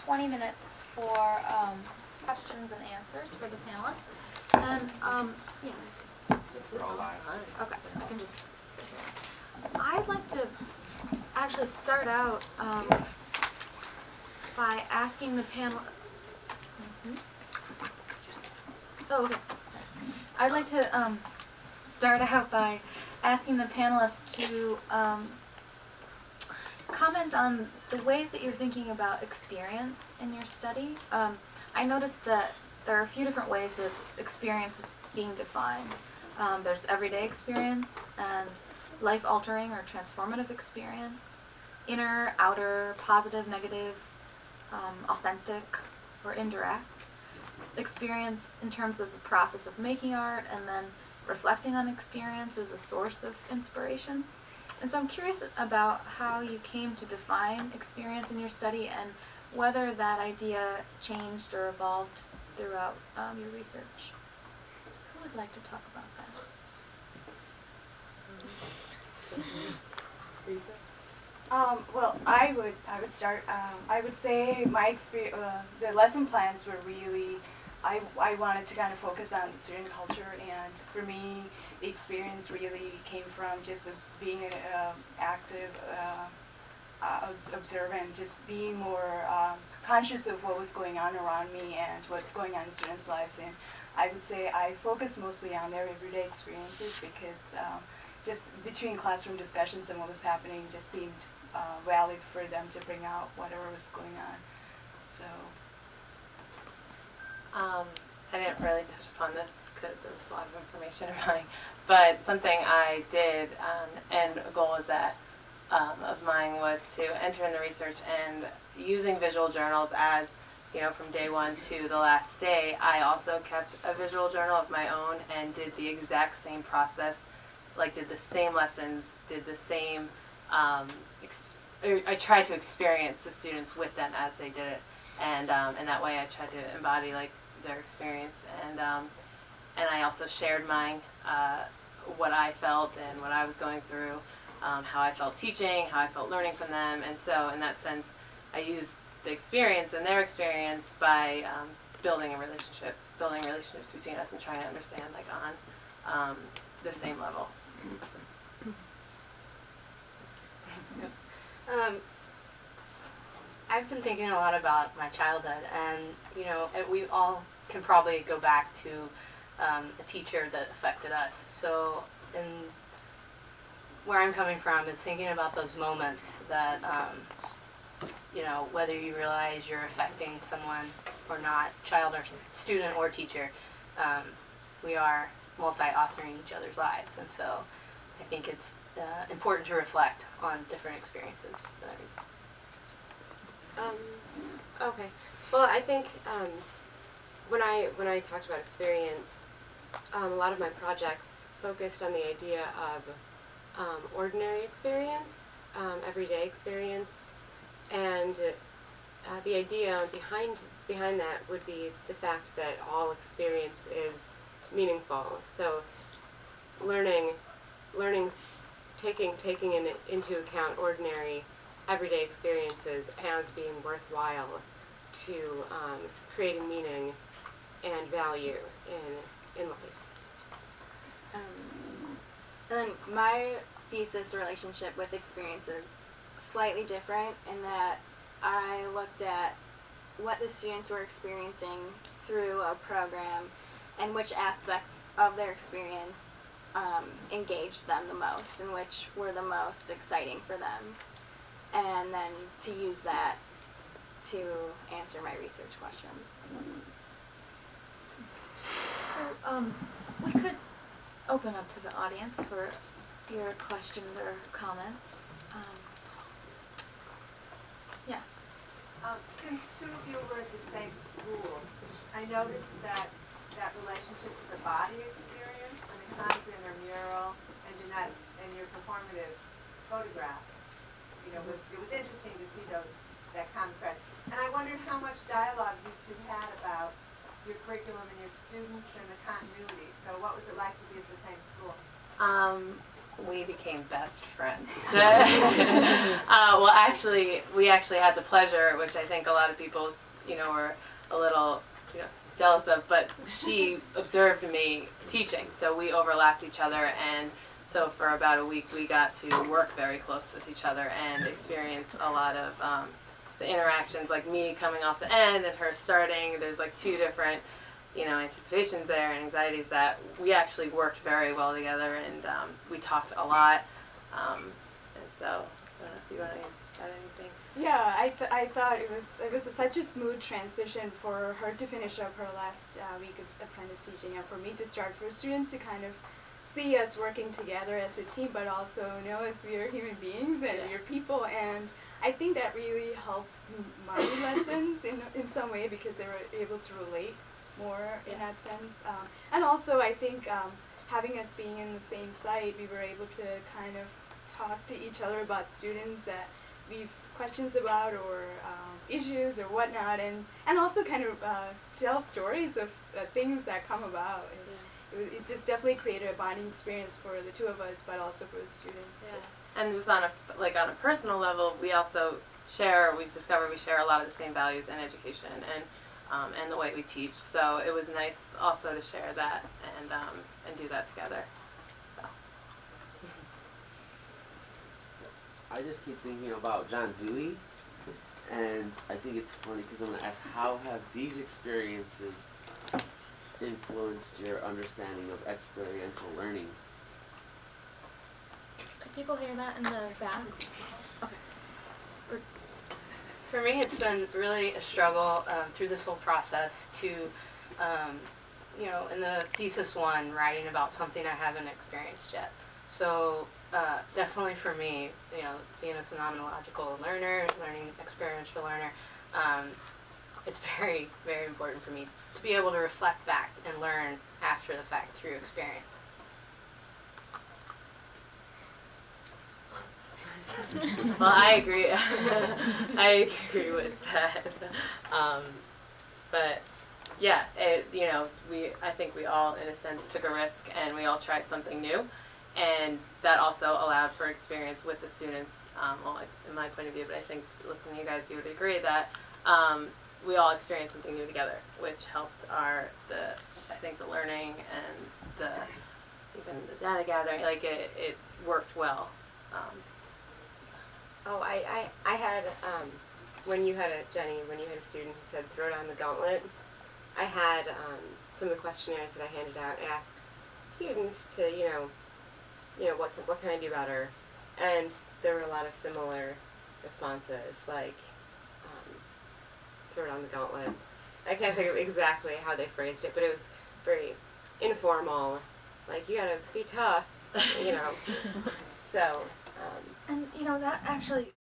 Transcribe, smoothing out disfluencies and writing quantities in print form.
20 minutes for questions and answers for the panelists. And yeah, this is on. Okay, I can just sit here. I'd like to actually start out by asking the panel. Oh, okay. Sorry. I'd like to start out by asking the panelists to comment on the ways that you're thinking about experience in your study. I noticed that there are a few different ways that experience is being defined. There's everyday experience and life-altering or transformative experience, inner, outer, positive, negative, authentic, or indirect. Experience in terms of the process of making art, and then reflecting on experience as a source of inspiration. And so I'm curious about how you came to define experience in your study and whether that idea changed or evolved throughout your research. So who would like to talk about that? Well, I would start. I would say my experience, the lesson plans were really. I wanted to kind of focus on student culture, and for me, the experience really came from just being an active observant, just being more conscious of what was going on around me and what's going on in students' lives. And I would say I focused mostly on their everyday experiences because just between classroom discussions and what was happening just seemed valid for them to bring out whatever was going on. So. I didn't really touch upon this because there was a lot of information in mine, but something I did, and a goal is that of mine was to enter in the research, and using visual journals as, you know, from day one to the last day, I also kept a visual journal of my own and did the exact same process, like did the same lessons, did the same, I tried to experience the students with them as they did it, and that way I tried to embody like their experience, and I also shared mine, what I felt and what I was going through, how I felt teaching, how I felt learning from them, and so in that sense, I used the experience and their experience by building relationships between us and trying to understand like on the same level. I've been thinking a lot about my childhood, and you know, we all can probably go back to a teacher that affected us. So, where I'm coming from is thinking about those moments that, you know, whether you realize you're affecting someone or not, child or student or teacher, we are multi-authoring each other's lives, and so I think it's important to reflect on different experiences for that reason. Okay. Well, I think when I talked about experience, a lot of my projects focused on the idea of ordinary experience, everyday experience, and the idea behind that would be the fact that all experience is meaningful. So, learning, taking into account ordinary everyday experiences as being worthwhile to creating meaning and value in life. And my thesis relationship with experience is slightly different in that I looked at what the students were experiencing through a program and which aspects of their experience engaged them the most and which were the most exciting for them. And then to use that to answer my research questions. So we could open up to the audience for your questions or comments. Yes. Since two of you were at the same school, I noticed that relationship to the body experience, I mean, Hans in her mural and Jeanette in your performative photograph, you know, it was interesting to see that common thread. And I wondered how much dialogue you two had about your curriculum and your students and the continuity. So what was it like to be at the same school? we became best friends. Well, actually, we actually had the pleasure, which I think a lot of people, were a little, jealous of, but she observed me teaching, so we overlapped each other, and so for about a week we got to work very close with each other and experience a lot of the interactions, like me coming off the end and her starting. There's like two different, anticipations there and anxieties that we actually worked very well together, and we talked a lot, and so I don't know if you want to add anything. Yeah, I thought it was such a smooth transition for her to finish up her last week of apprentice teaching, and for me to start, for students to kind of see us working together as a team, but also know as we are human beings and we are people. And I think that really helped my lessons in some way, because they were able to relate more in that sense. And also I think having us being in the same site, we were able to kind of talk to each other about students that we've questions about, or issues or whatnot, and also kind of tell stories of things that come about. It just definitely created a bonding experience for the two of us, but also for the students. Yeah. And just on a personal level, we also we've discovered we share a lot of the same values in education and the way we teach. So it was nice also to share that and do that together. So. I just keep thinking about John Dewey, and I think it's funny because I'm going to ask, how have these experiences influenced your understanding of experiential learning? Can people hear that in the back? Okay. For me, it's been really a struggle through this whole process to, in the thesis one, writing about something I haven't experienced yet. So definitely for me, being a phenomenological learner, learning experiential learner, it's very, very important for me to be able to reflect back and learn after the fact through experience. Well, I agree. I agree with that. But yeah, I think we all, in a sense, took a risk, and we all tried something new, and that also allowed for experience with the students. Well, in my point of view, but I think listening to you guys, you would agree that we all experienced something new together, which helped the learning and even the data gathering. Like it worked well. I had, when you had a student who said throw down the gauntlet, I had some of the questionnaires that I handed out asked students to, what can I do better? And there were a lot of similar responses, like throw down the gauntlet. I can't think of exactly how they phrased it, but it was very informal, like, you gotta be tough, So. And that actually